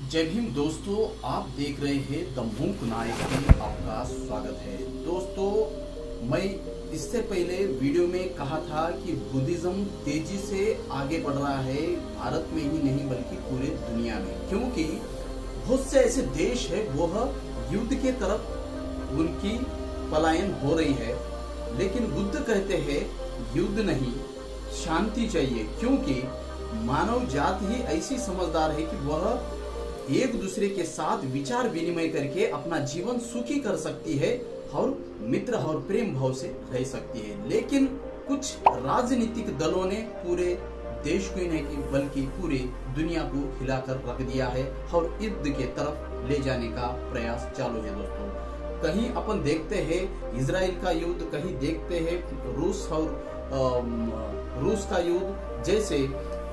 जय भीम दोस्तों, आप देख रहे हैं द मूक नायक में आपका स्वागत है। दोस्तों, मैं इससे पहले वीडियो में कहा था कि बुद्धिज्म तेजी से आगे बढ़ रहा है, भारत में ही नहीं बल्कि पूरे दुनिया में, क्योंकि बहुत से ऐसे देश है वह युद्ध के तरफ उनकी पलायन हो रही है। लेकिन बुद्ध कहते हैं युद्ध नहीं, शांति चाहिए, क्योंकि मानव जाति ही ऐसी समझदार है कि वह एक दूसरे के साथ विचार विनिमय करके अपना जीवन सुखी कर सकती है और मित्र और प्रेम भाव से रह सकती है। लेकिन कुछ राजनीतिक दलों ने पूरे देश को ही नहीं बल्कि पूरे दुनिया को हिलाकर रख दिया है और युद्ध के तरफ ले जाने का प्रयास चालू है। दोस्तों, कहीं अपन देखते हैं इजराइल का युद्ध, कहीं देखते हैं रूस का युद्ध, जैसे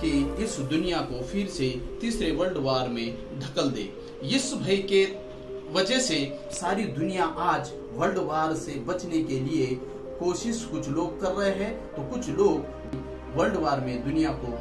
कि इस दुनिया को फिर से तीसरे वर्ल्ड वार में ढकल दे। इस भय के वजह से सारी दुनिया आज वर्ल्ड वार से बचने के लिए कोशिश कुछ लोग कर रहे हैं, तो कुछ लोग वर्ल्ड वार में दुनिया को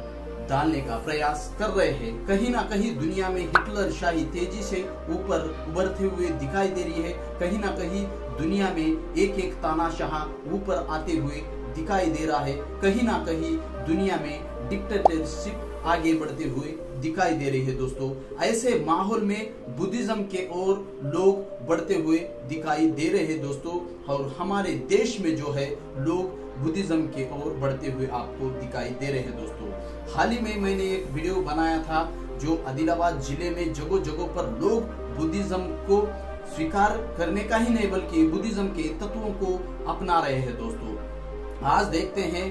डालने का प्रयास कर रहे हैं। कहीं ना कहीं दुनिया में हिटलर शाही तेजी से ऊपर उभरते हुए दिखाई दे रही है। कहीं ना कहीं दुनिया में एक एक तानाशाह ऊपर आते हुए दिखाई दे रहा है। कहीं ना कहीं दुनिया में डिक्टेटरशिप आगे बढ़ते हुए दिखाई दे रही है। दोस्तों, ऐसे माहौल में बुद्धिज्म के ओर लोग बढ़ते हुए दिखाई दे रहे हैं। दोस्तों, और हमारे देश में जो है लोग बुद्धिज्म के ओर बढ़ते हुए आपको दिखाई दे रहे हैं। दोस्तों, हाल ही में मैंने एक वीडियो बनाया था जो आदिलाबाद जिले में जगह जगह पर लोग बुद्धिज्म को स्वीकार करने का ही नहीं बल्कि बुद्धिज्म के तत्वों को अपना रहे हैं। दोस्तों, आज देखते हैं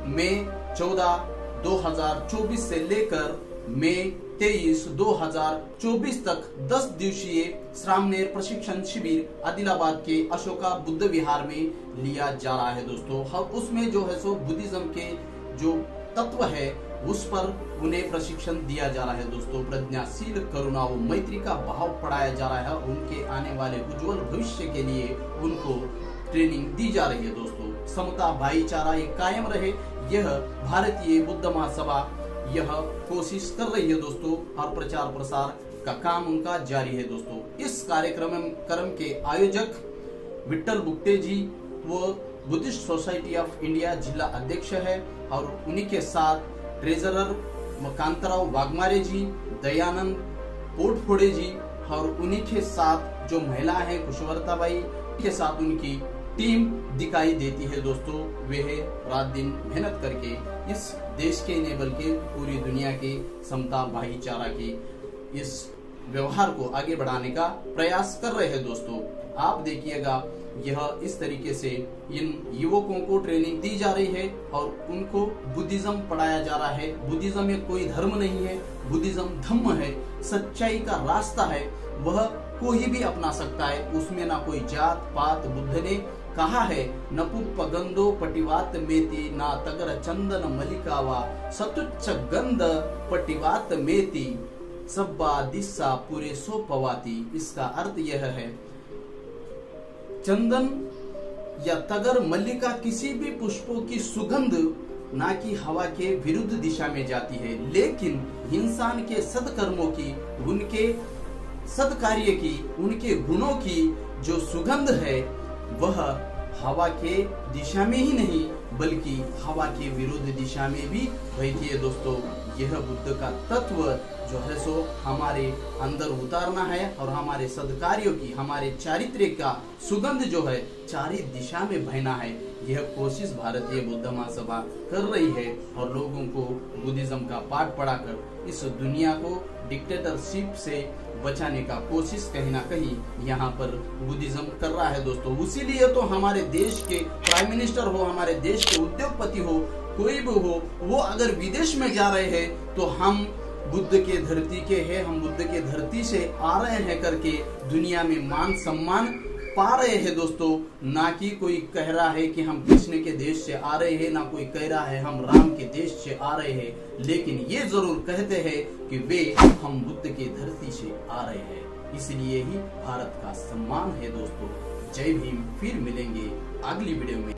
मई 14, 2024 से लेकर मई 23, 2024 तक 10 दिवसीय श्रामणेर प्रशिक्षण शिविर आदिलाबाद के अशोका बुद्ध विहार में लिया जा रहा है। दोस्तों, और उसमें जो है सो बुद्धिज्म के जो तत्व है उस पर उन्हें प्रशिक्षण दिया जा रहा है। दोस्तों, प्रज्ञाशील, करुणा व मैत्री का भाव पढ़ाया जा रहा है। उनके आने वाले उज्जवल भविष्य के लिए उनको ट्रेनिंग दी जा रही है। दोस्तों, समता, भाईचारा ये कायम रहे, यह भारतीय बुद्ध महासभा यह कोशिश कर रही है। दोस्तों, और प्रचार प्रसार का काम उनका जारी है। दोस्तों, इस कार्यक्रम के आयोजक विट्ठल बुट्टे जी वो बुद्धिस्ट सोसाइटी ऑफ इंडिया जिला अध्यक्ष है, और उन्हीं के साथ ट्रेजरर कांताराव वाघमारे जी, दयानंद पोटफोड़े जी, और उन्हीं के साथ जो महिला है कुशवर्ताबाई के साथ उनकी टीम दिखाई देती है। दोस्तों, वे रात दिन मेहनत करके इस देश के नहीं बल्कि पूरी दुनिया के समता, भाईचारा के इस व्यवहार को आगे बढ़ाने का प्रयास कर रहे हैं। दोस्तों, आप देखिएगा यह इस तरीके से इन युवकों को ट्रेनिंग दी जा रही है और उनको बुद्धिज्म पढ़ाया जा रहा है। बुद्धिज्म एक कोई धर्म नहीं है, बुद्धिज्म धम्म है, सच्चाई का रास्ता है, वह कोई भी अपना सकता है। उसमें ना कोई जात पात। बुद्ध ने कहा है, न पुप्प गंधो पटिवात मेति, ना तगर चंदन मलिकावा, सतुच्च गंध पटिवात मेति, सब्बा दिशा पूरे सो पवाती। इसका अर्थ यह है, चंदन या तगर मल्लिका किसी भी पुष्पों की सुगंध ना कि हवा के विरुद्ध दिशा में जाती है, लेकिन इंसान के सत्कर्मों की, उनके सत्कार्य की, उनके गुणों की जो सुगंध है वह हवा के दिशा में ही नहीं बल्कि हवा के विरुद्ध दिशा में भी बहती है। दोस्तों, यह बुद्ध का तत्व जो है सो हमारे अंदर उतारना है और हमारे सद्कार्यों की, हमारे चारित्र्य का सुगंध जो है चारी दिशा में बहना है। यह कोशिश भारतीय बुद्ध महासभा कर रही है और लोगों को बुद्धिज्म का पाठ पढ़ाकर इस दुनिया को डिक्टेटरशिप से बचाने का कोशिश कहीं ना कहीं यहाँ पर बुद्धिज्म कर रहा है। दोस्तों, उसीलिए तो हमारे देश के प्राइम मिनिस्टर हो, हमारे देश के उद्योगपति हो, कोई भी हो, वो अगर विदेश में जा रहे हैं तो हम बुद्ध के धरती के हैं, हम बुद्ध के धरती से आ रहे हैं करके दुनिया में मान सम्मान पा रहे हैं। दोस्तों, ना कि कोई कह रहा है कि हम कृष्ण के देश से आ रहे हैं, ना कोई कह रहा है हम राम के देश से आ रहे हैं, लेकिन ये जरूर कहते हैं कि वे हम बुद्ध के धरती से आ रहे हैं। इसलिए ही भारत का सम्मान है। दोस्तों, जय भीम। फिर मिलेंगे अगली वीडियो में।